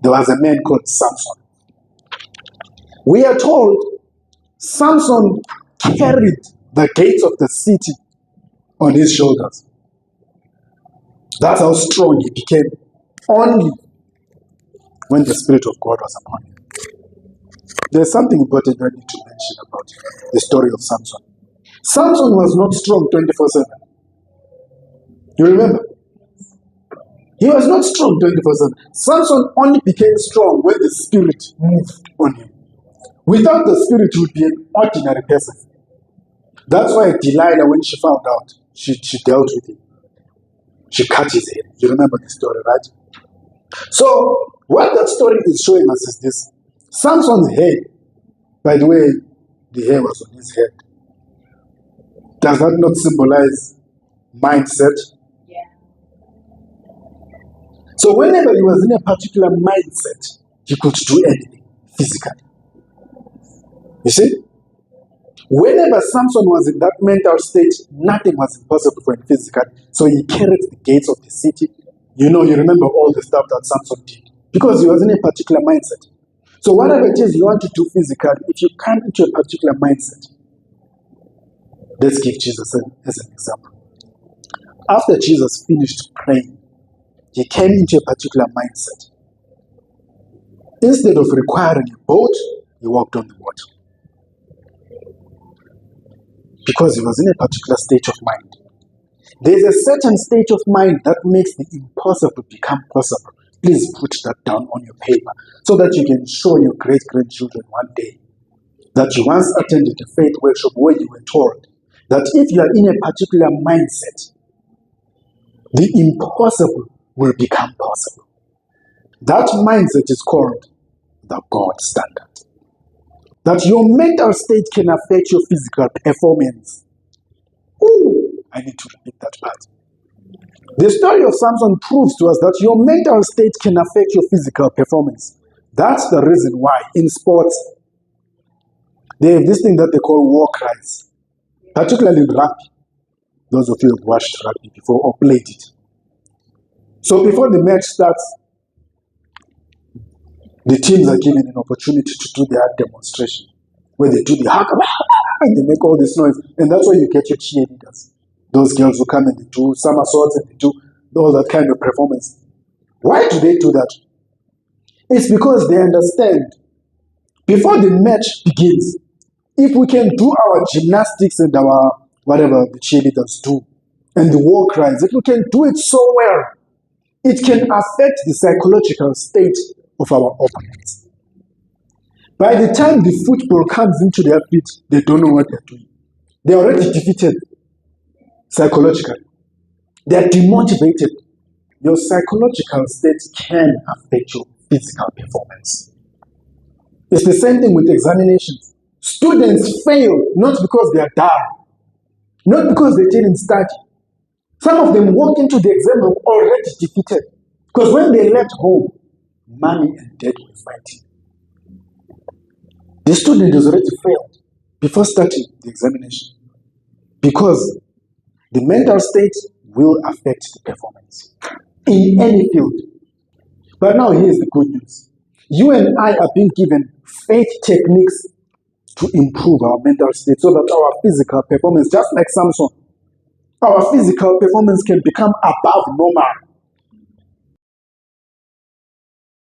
There was a man called Samson. We are told Samson carried the gates of the city on his shoulders. That's how strong he became, only when the Spirit of God was upon him. There's something important I need to mention about the story of Samson. Samson was not strong 24/7. You remember? He was not strong 24/7. Samson only became strong when the Spirit moved on him. Without the Spirit, he would be an ordinary person. That's why Delilah, when she found out, she dealt with him. She cut his head. You remember the story, right? So, what that story is showing us is this. Samson's head, by the way, the hair was on his head. Does that not symbolize mindset? Yeah. So whenever he was in a particular mindset, he could do anything physically. You see? Whenever Samson was in that mental state, nothing was impossible for him physically. So he carried the gates of the city. You remember all the stuff that Samson did. Because he was in a particular mindset. So whatever it is you want to do physically, if you come into a particular mindset, let's give Jesus as an example. After Jesus finished praying, he came into a particular mindset. Instead of requiring a boat, he walked on the water. Because he was in a particular state of mind. There's a certain state of mind that makes the impossible become possible. Please put that down on your paper so that you can show your great-grandchildren one day that you once attended a faith workshop where you were told that if you are in a particular mindset, the impossible will become possible. That mindset is called the God standard. That your mental state can affect your physical performance. Ooh, I need to repeat that part. The story of Samson proves to us that your mental state can affect your physical performance. That's the reason why in sports, they have this thing that they call war cries, particularly in rugby. Those of you who have watched rugby before or played it. So before the match starts, the teams are given an opportunity to do their demonstration, where they do the haka and they make all this noise, and that's why you get your cheerleaders. Those girls who come and they do somersaults and they do all that kind of performance. Why do they do that? It's because they understand before the match begins, if we can do our gymnastics and our whatever the cheerleaders do, and the war cries, if we can do it so well, it can affect the psychological state of our opponents. By the time the football comes into their feet, they don't know what they're doing. They're already defeated psychologically. They're demotivated. Your psychological state can affect your physical performance. It's the same thing with examinations. Students fail not because they are dull, not because they didn't study. Some of them walk into the exam room already defeated because when they left home, mommy and dad were fighting. The student has already failed before starting the examination because the mental state will affect the performance in any field. But now here's the good news. You and I are being given faith techniques to improve our mental state so that our physical performance, just like Samson, our physical performance can become above normal.